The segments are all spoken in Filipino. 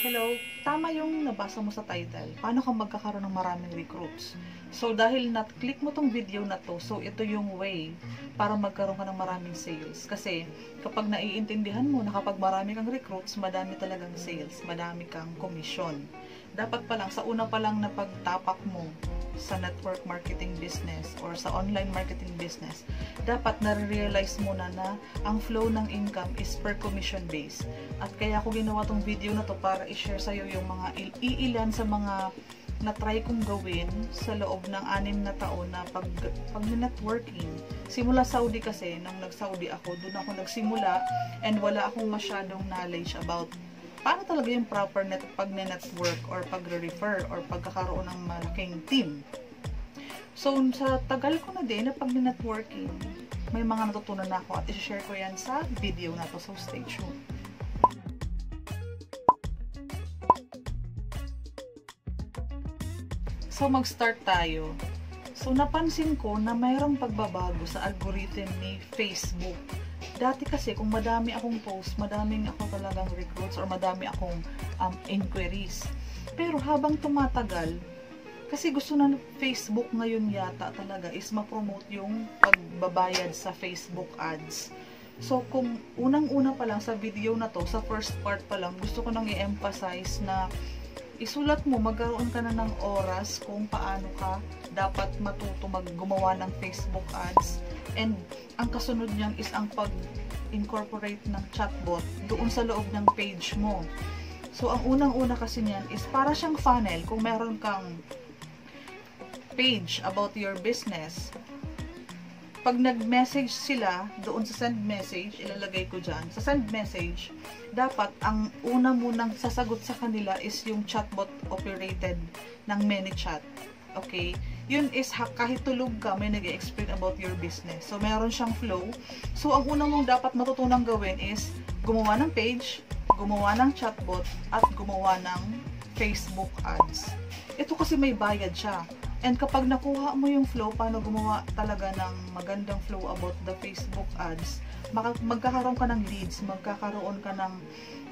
Hello, tama yung nabasa mo sa title. Paano ka magkakaroon ng maraming recruits? So, dahil na-click mo tong video na to, so ito yung way para magkaroon ka ng maraming sales. Kasi, kapag naiintindihan mo na kapag marami kang recruits, madami talagang sales, madami kang commission. Dapat pa lang, sa una pa lang na pagtapak mo sa network marketing business or sa online marketing business, dapat na-realize mo na ang flow ng income is per commission base. At kaya ako ginawa tong video na to para i-share sa'yo yung mga iilan sa mga na-try kong gawin sa loob ng 6 na taon na pag-networking. Simula Saudi kasi, nang nag-Saudi ako, doon ako nagsimula and wala akong masyadong knowledge about paano talaga yung proper pag-network or pag-refer or pagkakaroon ng malaking team. So, sa tagal ko na din na pag-networking, may mga natutunan na ako at i-share ko yan sa video na to. So, stay tuned. So, mag-start tayo. So, napansin ko na mayroong pagbabago sa algorithm ni Facebook. Dati kasi, kung madami akong post, madaming ako talagang recruits or madami akong inquiries. Pero habang tumatagal, kasi gusto na Facebook ngayon yata talaga is ma-promote yung pagbabayad sa Facebook ads. So, kung unang-una pa lang sa video na to, sa first part pa lang, gusto ko nang i-emphasize na isulat mo, magkaroon ka na ng oras kung paano ka dapat matuto gumawa ng Facebook ads. And ang kasunod niyan is ang pag-incorporate ng chatbot doon sa loob ng page mo. So, ang unang-una kasi niyan is para siyang funnel. Kung meron kang page about your business, pag nag-message sila doon sa send message, ilalagay ko dyan, sa send message, dapat ang una munang sasagot sa kanila is yung chatbot operated ng ManyChat. Okay? Yun is kahit tulog ka, may nag-explain about your business. So, meron siyang flow. So, ang una mong dapat matutunang gawin is gumawa ng page, gumawa ng chatbot, at gumawa ng Facebook ads. Ito kasi may bayad siya. And kapag nakuha mo yung flow, paano gumawa talaga ng magandang flow about the Facebook ads, magkakaroon ka ng leads, magkakaroon ka ng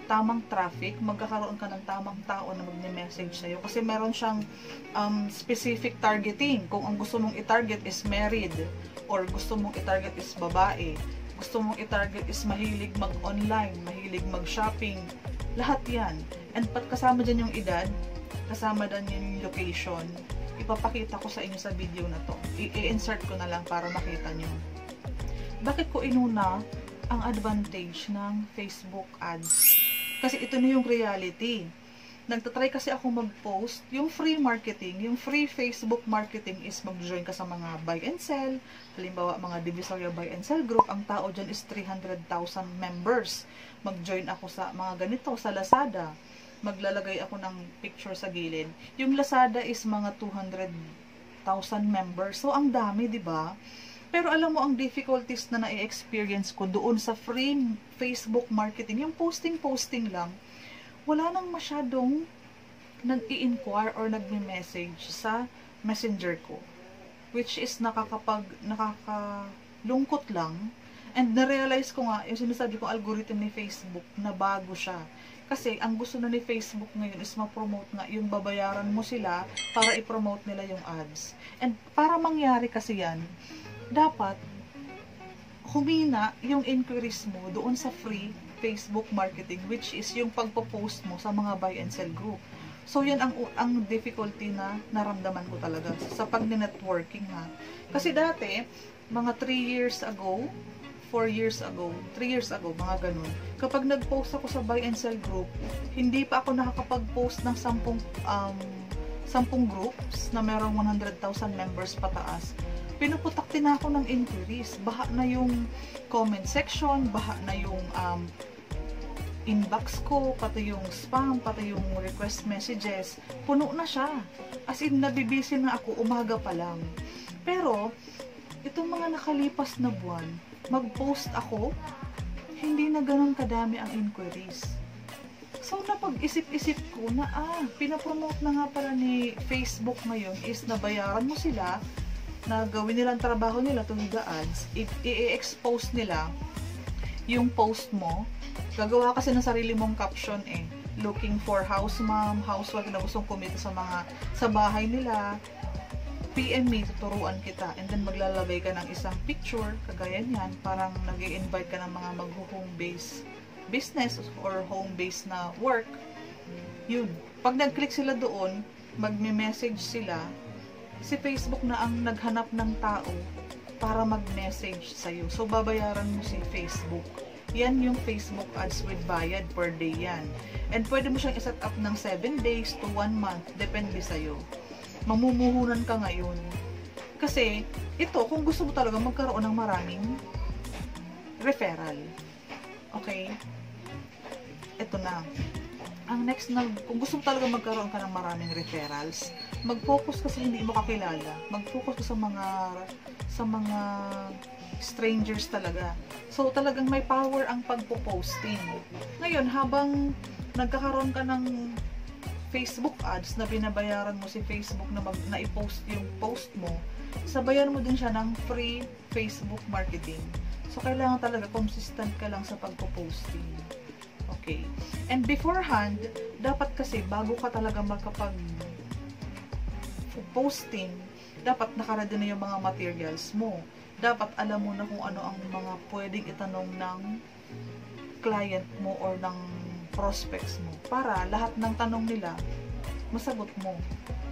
tamang traffic, magkakaroon ka ng tamang tao na mag-message sa'yo. Kasi meron siyang specific targeting. Kung ang gusto mong i-target is married, or gusto mong i-target is babae, gusto mong i-target is mahilig mag-online, mahilig mag-shopping, lahat yan. And pat kasama dyan yung edad, kasama dyan yung location, ipapakita ko sa inyo sa video na to. I-insert ko na lang para makita nyo. Bakit ko inuna ang advantage ng Facebook ads? Kasi ito na yung reality. Nagtatry kasi ako mag-post. Yung free marketing, yung free Facebook marketing is mag-join ka sa mga buy and sell. Halimbawa, mga Divisoria buy and sell group. Ang tao dyan is 300,000 members. Mag-join ako sa mga ganito, sa Lazada. Maglalagay ako ng picture sa gilid. Yung Lazada is mga 200,000 members. So, ang dami, di ba? Pero alam mo, ang difficulties na na-experience ko doon sa free Facebook marketing, yung posting lang, wala nang masyadong nag-i-inquire or nag-message sa messenger ko. Which is nakakalungkot lang. And na-realize ko nga, yung sinasabi ko algorithm ni Facebook, na bago siya. Kasi ang gusto na ni Facebook ngayon is ma-promote nga, yung babayaran mo sila para i-promote nila yung ads. And para mangyari kasi yan, dapat humina yung inquiries mo doon sa free Facebook marketing, which is yung pagpo-post mo sa mga buy and sell group. So, yan ang difficulty na naramdaman ko talaga sa pag-networking ha. Kasi dati, mga 3 years ago, 4 years ago, 3 years ago, mga ganun. Kapag nag-post ako sa buy and sell group, hindi pa ako nakakapag-post ng 10 groups na merong 100,000 members pataas. Pinuputak din ako ng inquiries. Baha na yung comment section, baha na yung inbox ko, pati yung spam, pati yung request messages. Puno na siya. As in, nabibisi na ako umaga pa lang. Pero, itong mga nakalipas na buwan, mag-post ako, hindi na ganun kadami ang inquiries. So, napag-isip-isip ko na, pinapromote na nga pala ni Facebook ngayon is nabayaran mo sila, na gawin nilang trabaho nila to the ads, i-expose nila yung post mo. Gagawa kasi ng sarili mong caption looking for house mom, housewife na gustong kumita sa bahay nila, PM me, tuturuan kita. And then maglalagay ka ng isang picture, kagaya niyan, parang nag-i-invite ka ng mga mag-home base business or home base na work. Yun. Pag nag-click sila doon, magme-message sila, si Facebook na ang naghanap ng tao para mag-message sa'yo. So, babayaran mo si Facebook. Yan yung Facebook ads with bayad per day yan. And pwede mo siyang iset up ng 7 days to 1 month. Depende sa'yo. Mamumuhunan ka ngayon. Kasi, ito, kung gusto mo talaga magkaroon ng maraming referral. Okay? Ito na. Ang next na, kung gusto mo talaga magkaroon ka ng maraming referrals, mag-focus kasi hindi mo kakilala. Mag-focus ka sa mga strangers talaga. So, talagang may power ang pagpo-posting. Ngayon, habang nagkakaroon ka ng Facebook ads na binabayaran mo si Facebook na i-post yung post mo, sabayan mo din siya ng free Facebook marketing. So, kailangan talaga consistent ka lang sa pagpo-posting. Okay. And beforehand, dapat kasi bago ka talaga makapag-posting, dapat nakaredy na yung mga materials mo. Dapat alam mo na kung ano ang mga pwedeng itanong ng client mo or ng prospects mo. Para lahat ng tanong nila, masagot mo.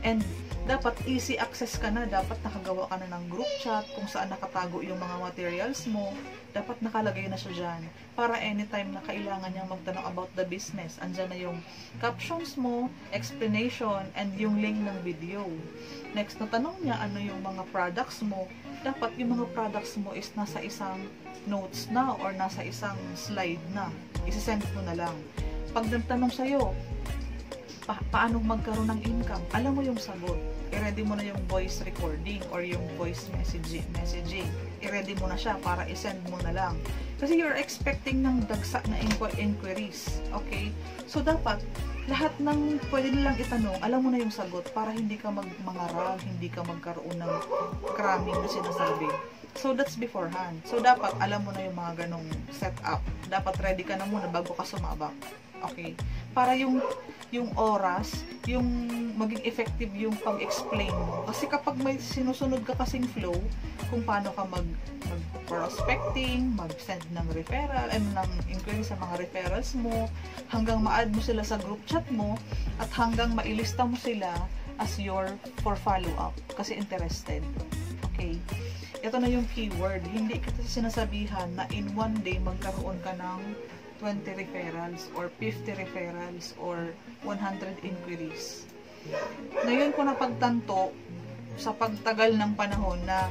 And dapat easy access ka na. Dapat nakagawa ka na ng group chat kung saan nakatago yung mga materials mo. Dapat nakalagay na siya dyan. Para anytime na kailangan niyang magtanong about the business, andyan na yung captions mo, explanation, and yung link ng video. Next na tanong niya, ano yung mga products mo. Dapat yung mga products mo is nasa isang notes na or nasa isang slide na. Isasend mo na lang. Pag nagtanong sa'yo, paano magkaroon ng income? Alam mo yung sagot. I-ready mo na yung voice recording or yung voice messaging. I-ready mo na siya para i-send mo na lang. Kasi you're expecting ng dagsa na inquiries. Okay? So, dapat, lahat ng pwede nilang itanong, alam mo na yung sagot para hindi ka mangarag, hindi ka magkaroon ng cramming na sinasabi. So, that's beforehand. So, dapat alam mo na yung mga ganong setup. Dapat ready ka na muna bago ka sumabak. Okay? Para yung oras, yung maging effective yung pag-explain mo. Kasi kapag may sinusunod ka kasing flow, kung paano ka mag-prospecting, mag-send ng referral, ng inquiry sa mga referrals mo, hanggang ma-add mo sila sa group chat mo, at hanggang mailista mo sila as for follow-up. Kasi interested. Okay? Ito na yung keyword. Hindi kita sinasabihan na in one day magkaroon ka ng 20 referrals or 50 referrals or 100 inquiries. Ngayon ko napagtanto sa pagtagal ng panahon na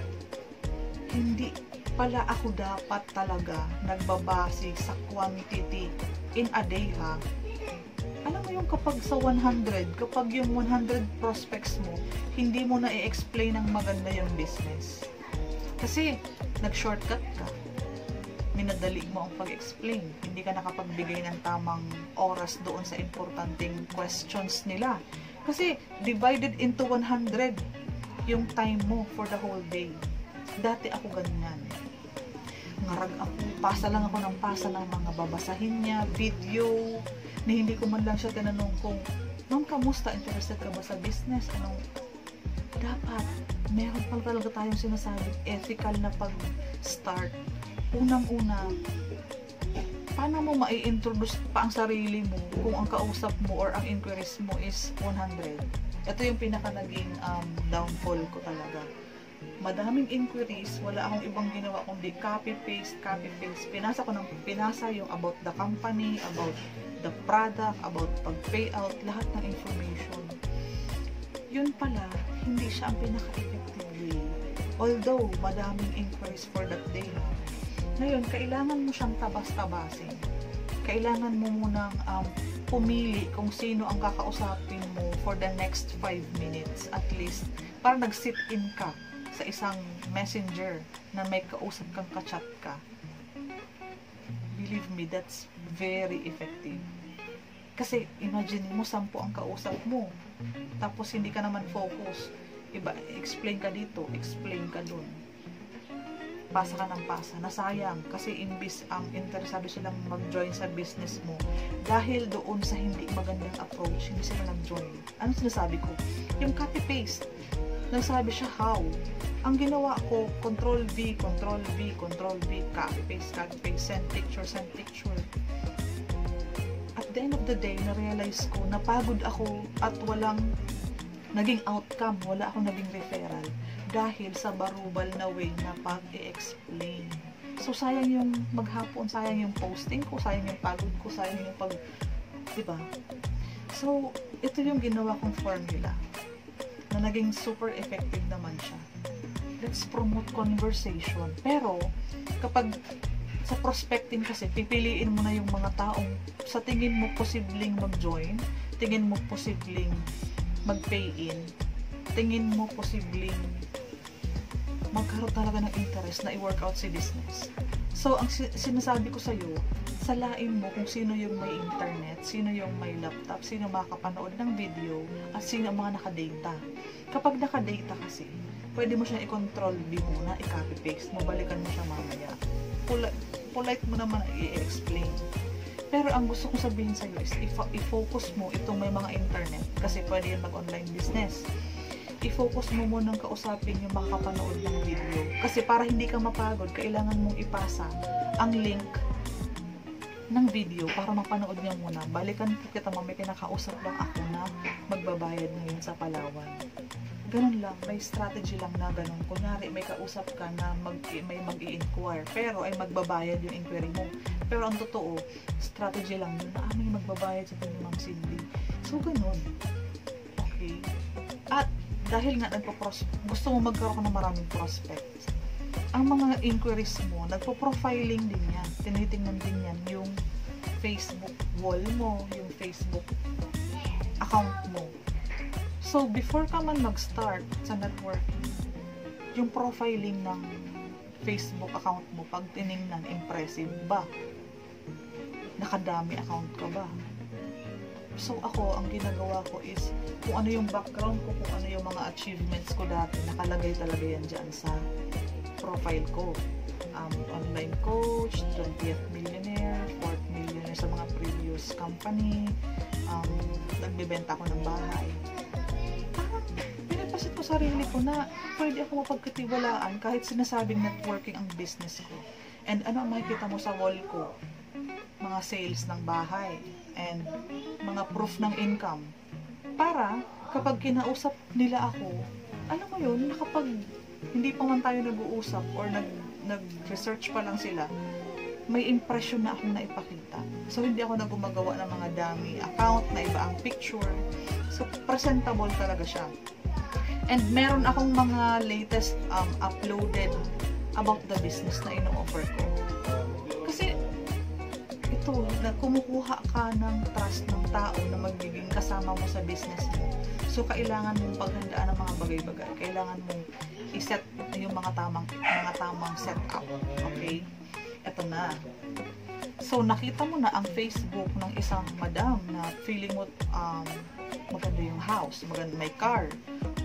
hindi pala ako dapat talaga nagbabase sa quantity in a day, ha. Alam mo yung kapag sa 100, kapag yung 100 prospects mo, hindi mo na i-explain ng maganda yung business. Kasi nag-shortcut ka. Minadali mo ang pag-explain. Hindi ka nakapagbigay ng tamang oras doon sa importanteng questions nila. Kasi divided into 100 yung time mo for the whole day. Dati ako ganyan. Ngarag ako, pasa lang ako ng pasa ng mga babasahin niya, video, na hindi ko man lang siya tinanong kung, "Ma'am, kamusta? Interested ka ba sa business?" Dapat, meron pala talaga tayong sinasabing ethical na pag-start. Unang-una, paano mo mai-introduce pa ang sarili mo kung ang kausap mo or ang inquiries mo is 100? Ito yung pinaka naging downfall ko talaga. Madaming inquiries, wala akong ibang ginawa kundi copy-paste. Pinasa yung about the company, about the product, about pag-payout, lahat ng information. Yun pala, hindi siya ang pinaka-effective way. Although, madaming inquiries for that day. Ngayon, kailangan mo siyang tabas-tabasin. Kailangan mo munang pumili kung sino ang kakausapin mo for the next 5 minutes at least. Para nag-sit-in ka sa isang messenger na may kausap kang ka-chat ka. Believe me, that's very effective. Kasi imagine mo 10 ang kausap mo. Tapos hindi ka naman focus. Iba, explain ka dito, explain ka dun. pasa ka ng pasa, nasayang kasi imbis ang interesado silang mag-join sa business mo, dahil doon sa hindi magandang approach, hindi sila nag-join. Ano sinasabi ko? Yung copy-paste, nagsabi siya how. Ang ginawa ko, Control V, Control V, Control V, copy-paste, copy-paste, send picture. At the end of the day, na-realize ko, napagod ako at walang naging outcome, wala akong naging referral dahil sa barubal na way na pag-i-explain. So, sayang yung maghapon, sayang yung posting ko, sayang yung pagod ko, sayang yung diba? So, ito yung ginawa kong formula na naging super effective naman siya. Let's promote conversation. Pero, kapag sa prospecting kasi, pipiliin mo na yung mga taong sa tingin mo posibleng mag-join, tingin mo posibleng mag-pay in, tingin mo posibleng magkaroon talaga ng interest na i-work out si business. So, ang sinasabi ko sa'yo, salain mo kung sino yung may internet, sino yung may laptop, sino makakapanood ng video, at sino ang mga nakadata. Kapag nakadata kasi, pwede mo siya i-control V muna, i-copy-paste mo, balikan mo siya mamaya. Polite mo naman i-explain. Pero ang gusto kong sabihin sa'yo is, i-focus mo itong may mga internet, kasi pwede yun mag-online business. I-focus mo munang kausapin yung makakapanood ng video. Kasi para hindi ka mapagod, kailangan mong ipasa ang link ng video para mapanood niya muna. Balikan po kita, may pinakausap lang ako na magbabayad ngayon sa Palawan. Ganun lang, may strategy lang na ganun. Kunyari, may kausap ka na may mag-i-inquire, pero ay magbabayad yung inquiry mo. Pero ang totoo, strategy lang yun na may magbabayad sa ni Ma'am Cindy. So, ganun. Okay. At dahil nga gusto mo magkaroon ng maraming prospects, ang mga inquiries mo, nagpo-profiling din yan. Tinitingnan din yan yung Facebook wall mo, yung Facebook account mo. So, before ka man mag-start sa networking, yung profiling ng Facebook account mo, pag tiningnan, impressive ba? Nakadami account ka ba? So, ako, ang ginagawa ko is, kung ano yung background ko, kung ano yung mga achievements ko dati, nakalagay talaga yan dyan sa profile ko. Online coach, 20th millionaire, 4th millionaire sa mga previous company, nagbibenta ko ng bahay. Parang, pinapasit ko sarili ko na pwede ako mapagkatiwalaan kahit sinasabing networking ang business ko. And ano ang makikita mo sa wall ko? Mga sales ng bahay and mga proof ng income. Para kapag kinausap nila ako, alam mo yun, kapag hindi pa man tayo nag-uusap or nag-research pa lang sila, may impression na akong naipakita. So, hindi ako na gumagawa ng mga dummy account na iba ang picture. So, presentable talaga siya. And meron akong mga latest uploaded about the business na ino-offer ko. Kasi, ito, na kumukuha ka ng trust ng tao na magiging kasama mo sa business mo. So, kailangan mong paghandaan ng mga bagay-bagay. Kailangan mong i-set yung mga tamang setup. Okay? Ito na. So, nakita mo na ang Facebook ng isang madam na feeling mo maganda yung house, maganda may car,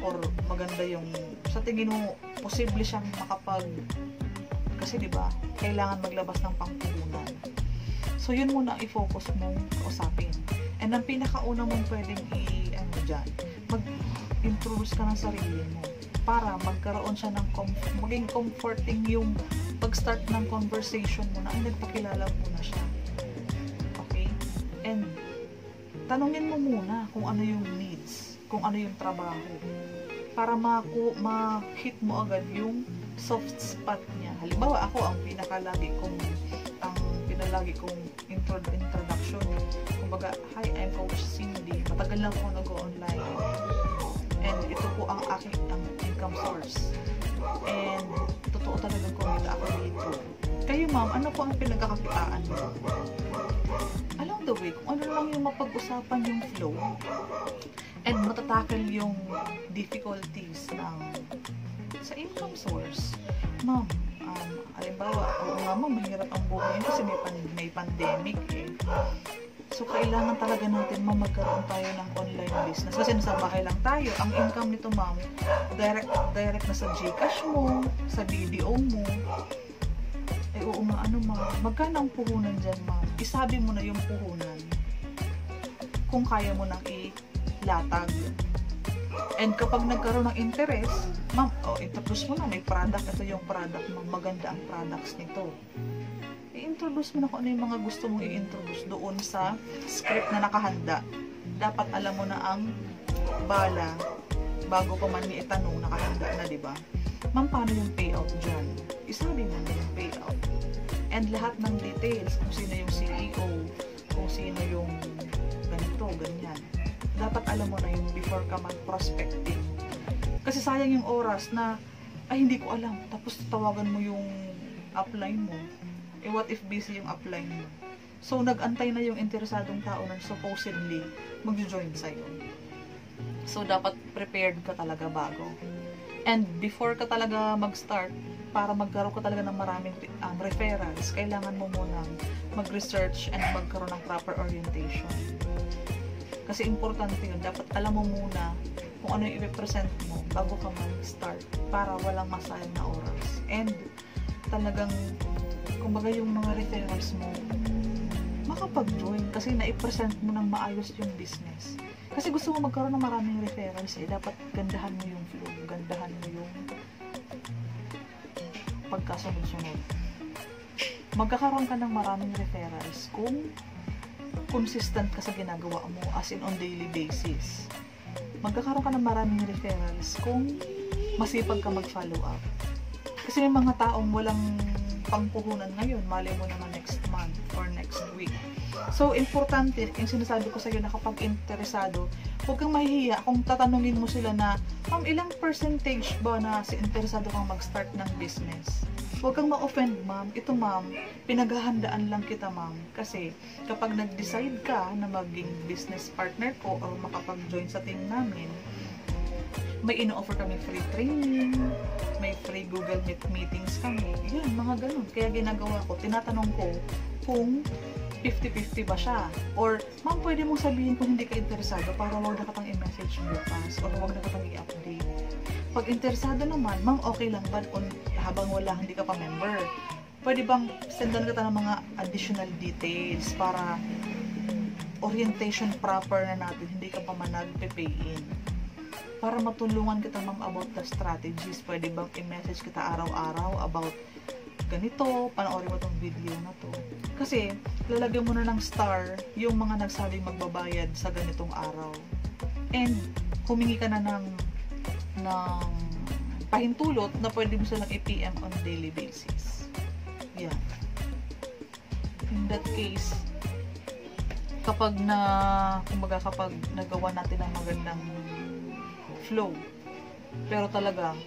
or maganda yung, sa tingin mo, posible siyang kasi diba, kailangan maglabas ng pangpuhunan. So, yun muna i-focus mong kausapin. And ang pinakauna mong pwedeng dyan, mag-introduce ka ng sarili mo para magkaroon siya ng maging comforting yung pag-start ng conversation mo na ay nagpakilala mo na siya. Okay? And tanungin mo muna kung ano yung needs, kung ano yung trabaho para ma-hit mo agad yung soft spot niya. Halimbawa, ako ang pinalagi kong introduction. Kumbaga, hi, I'm Coach Cindy. Matagal lang ako nag-online. And ito po ang aking income source. And totoo talagang kumita ako dito. Kayo, ma'am, ano po ang pinagkakakitaan mo? Along the way, kung ano lang yung mapag-usapan yung flow and matatakal yung difficulties sa income source. Ma'am, halimbawa, oo nga ma'am, mahirap ang buhay kasi may pandemic eh. So, kailangan talaga natin magkaroon tayo ng online business. Kasi nasa bahay lang tayo. Ang income nito, ma'am, direct na sa Gcash mo, sa BDO mo. Eh, oo nga, ano, ma'am? Magkano ang puhunan dyan, ma'am? Isabi mo na yung puhunan. Kung kaya mo nang ilatag. And kapag nagkaroon ng interest, ma'am, introduce mo na, may product. Ito yung product, ma'am. Maganda ang products nito. I-introduce mo na kung ano yung mga gusto mong i-introduce doon sa script na nakahanda. Dapat alam mo na ang bala bago pa man itanong, nakahanda na, di ba? Ma'am, paano yung payout dyan? Isabi mo na yung payout. And lahat ng details, kung sino yung CEO, kung sino yung ganito, ganyan. Dapat alam mo na yung before ka mag-prospecting. Kasi sayang yung oras na, ay hindi ko alam, tapos tawagan mo yung upline mo. Eh, what if busy yung upline mo? So, nag-antay na yung interesadong tao na supposedly mag-join sa'yo. So, dapat prepared ka talaga bago. And before ka talaga mag-start, para magkaroon ka talaga ng maraming referrals, kailangan mo munang mag-research and magkaroon ng proper orientation. Kasi importante yun. Dapat alam mo muna kung ano yung i-present mo bago ka mag-start para walang masayang na oras. And talagang kumbaga yung mga referrals mo makapag-join kasi na-present mo ng maayos yung business. Kasi gusto mo magkaroon ng maraming referrals dapat gandahan mo yung flow, gandahan mo yung pagkasunod-sunod. Magkakaroon ka ng maraming referrals kung consistent ka sa ginagawa mo as in on daily basis. Magkakaroon ka ng maraming referrals kung masipag ka mag-follow up. Kasi may mga taong walang pangpuhunan ngayon, malay mo naman next month or next week. So, importante, yung sinasabi ko sa iyo na kapag interesado, huwag kang mahihiya kung tatanungin mo sila na, ma'am, ilang percentage ba na interesado kang mag-start ng business? Huwag kang ma-offend, ma'am. Ito, ma'am, pinaghahandaan lang kita, ma'am. Kasi, kapag nag-decide ka na maging business partner ko o makapag-join sa team namin, may ino-offer kami free training, may free Google Meet meetings kami. Yan, mga ganun. Kaya ginagawa ko, tinatanong ko kung 50-50 ba siya. Or, ma'am, pwede mong sabihin kung hindi ka interesado para huwag na katang i-message bukas or huwag na katang i-update. Pag interesado naman, ma'am, okay lang ba habang wala, hindi ka pa member? Pwede bang sendan ka ng mga additional details para orientation proper na natin, hindi ka pa man nagpe-pay-in? Para matulungan kita, ma'am, about the strategies. Pwede bang i-message kita araw-araw about ganito, panoorin mo tong video na to. Kasi, lalagyan mo na ng star yung mga nagsabing magbabayad sa ganitong araw. And, humingi ka na ng pahintulot na pwede mo silang i-PM on daily basis. Yeah. In that case, kapag nagawa natin ng magandang flow, pero talaga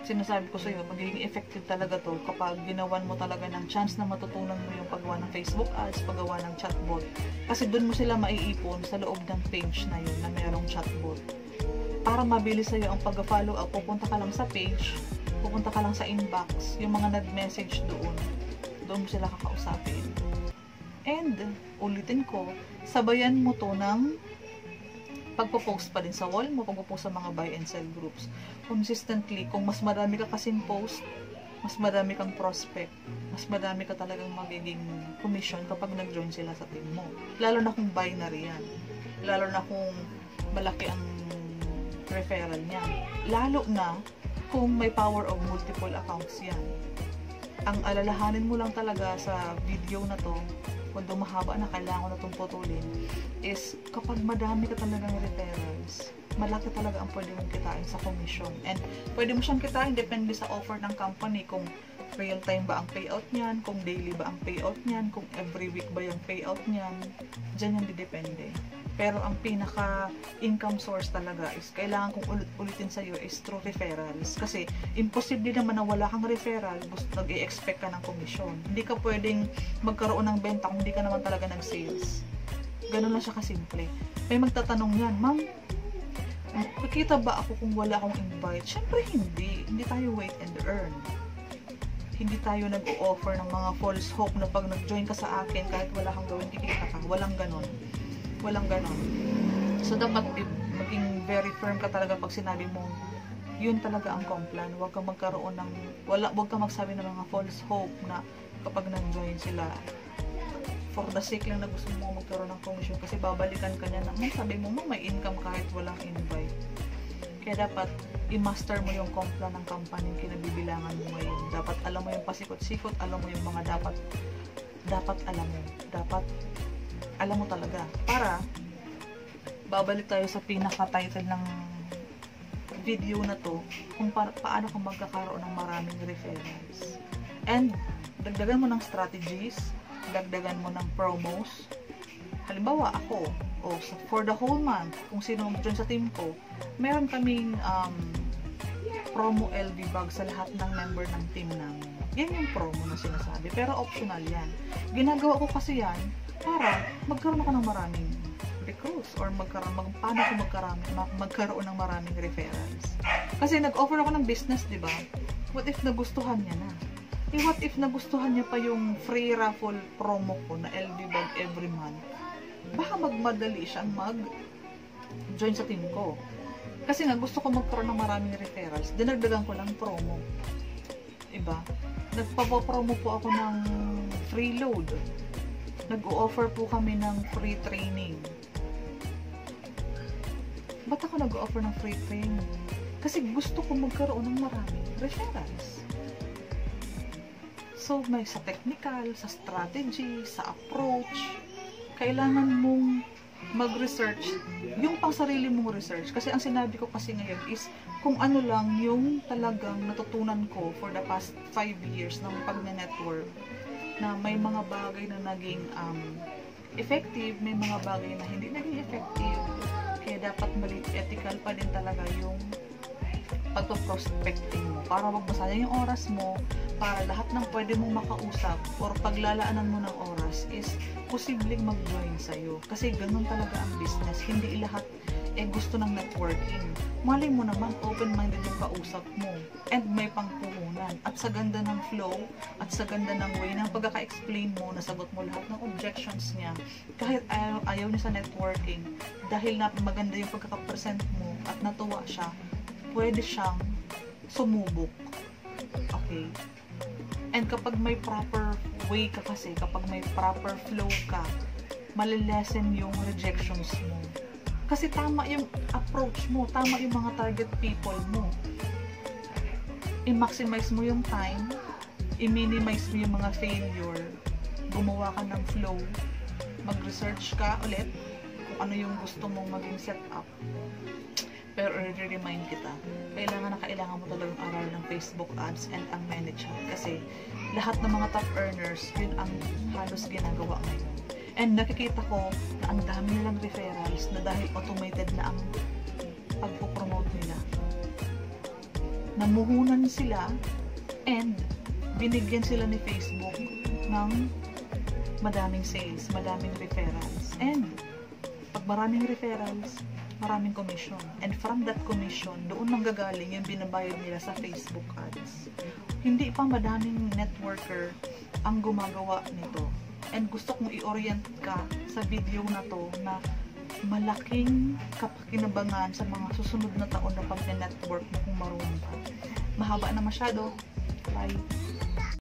sinasabi ko sa iyo, magiging effective talaga to kapag ginawan mo talaga ng chance na matutunan mo yung paggawa ng Facebook ads, paggawa ng chatbot. Kasi doon mo sila maiipon sa loob ng page na yun na mayroong chatbot. Para mabilis sa iyo ang pag-follow up, pupunta ka lang sa page, pupunta ka lang sa inbox, yung mga nag-message doon mo sila kakausapin. And, ulitin ko, sabayan mo to ng pagpo-post pa din sa wall mo, pagpo-post sa mga buy and sell groups. Consistently, kung mas marami ka kasing post, mas marami kang prospect, mas marami ka talagang magiging commission kapag nag-join sila sa team mo. Lalo na kung binary yan. Lalo na kung malaki ang referral niyan. Lalo na kung may power of multiple accounts yan. Ang alalahanin mo lang talaga sa video na to, kung mahaba na kailangan ko na itong putulin, is kapag madami ka talagang referrals, malaki talaga ang pwede mong kitain sa commission. And pwede mo siyang kitain depende sa offer ng company, kung real time ba ang payout niyan, kung daily ba ang payout niyan, kung every week ba yung payout niyan. Diyan yung didepende. Pero ang pinaka income source talaga is kailangan kong ulitin sa iyo is through referrals. Kasi imposible naman na wala kang referral, nag-i-expect ka ng commission. Hindi ka pwedeng magkaroon ng benta kung hindi ka naman talaga nag-sales. Ganun lang siya kasimple. May magtatanong yan, ma'am, kikita ba ako kung wala akong invite? Siyempre hindi. Hindi tayo wait and earn. Hindi tayo nag-o-offer ng mga false hope na pag nag-join ka sa akin, kahit wala kang gawin, kikita ka. Walang ganon. Walang ganon. So, dapat maging very firm ka talaga pag sinabi mo, yun talaga ang Complan. Huwag kang magkaroon ng, huwag kang magsabi ng mga false hope na kapag nag-join sila, for the sake lang na gusto mo magkaroon ng commission kasi babalikan ka niya na, sabi mo, may income kahit walang invite. Kaya dapat, i-master mo yung Complan ng company yung kinabibilangan mo ngayon. Dapat alam mo yung pasikot-sikot, alam mo yung mga dapat alam mo. Dapat alam mo talaga. Para, babalik tayo sa pinaka-title ng video na to, kung paano ka magkakaroon ng maraming referrals. And, dagdagan mo ng strategies, dagdagan mo ng promos. Halimbawa, ako, for the whole month, kung sino dyan sa team ko, meron kaming promo LV bag sa lahat ng member ng team namin. Yan yung promo na sinasabi, pero optional yan. Ginagawa ko kasi yan para magkaroon ako ng maraming recruits or paano ko magkaroon ng maraming referrals. Kasi nag-offer ako ng business, di ba? What if nagustuhan niya na? What if nagustuhan niya pa yung free raffle promo ko na LV bag every month? Baka magmadali siyang mag-join sa team ko. Kasi nga, gusto ko magkaroon ng maraming referrals. Dinagdagan ko lang promo. Diba? Nagpapapromo po ako ng free load. Nag-o-offer po kami ng free training. Ba't ako nag-o-offer ng free training? Kasi gusto ko magkaroon ng maraming referrals. So, may sa technical, sa strategy, sa approach, kailangan mong mag-research, yung pang sarili mong research. Kasi ang sinabi ko kasi ngayon is, kung ano lang yung talagang natutunan ko for the past 5 years ng pag-network, na may mga bagay na naging effective, may mga bagay na hindi naging effective. Kaya dapat maging ethical pa din talaga yung pagpo-prospecting mo. Para magbasaya yung oras mo, para lahat ng pwede mong makausap or paglalaanan mo ng oras is posibleng mag-join sa'yo. Kasi ganun talaga ang business. Hindi lahat gusto ng networking. Malay mo naman, open-minded yung kausap mo. And may pangpuhunan. At sa ganda ng flow, at sa ganda ng way ng pagkaka-explain mo, nasagot mo lahat ng objections niya. Kahit ayaw niya sa networking, dahil na maganda yung pagkaka-present mo at natuwa siya, pwede siyang sumubok. Okay? And kapag may proper way ka kasi, kapag may proper flow ka, malilesen yung rejections mo. Kasi tama yung approach mo, tama yung mga target people mo. I-maximize mo yung time, i-minimize mo yung mga failure, gumawa ka ng flow, mag-research ka ulit kung ano yung gusto mong maging setup. Pero i-remind kita, kailangan mo talagang aral ng Facebook ads and ang ManyChat kasi lahat ng mga top earners, yun ang halos ginagawa ngayon. And nakikita ko na ang dami nilang referrals na dahil automated na ang pagpo-promote nila. Namuhunan sila and binigyan sila ni Facebook ng madaming sales, madaming referrals. And pag maraming referrals, maraming commission. And from that commission, doon nanggagaling yung binabayad nila sa Facebook ads. Hindi pa madaming networker ang gumagawa nito. And gusto kong i-orient ka sa video na to na malaking kapakinabangan sa mga susunod na taon na pag-network mo kung marunong ka. Mahaba na masyado. Bye!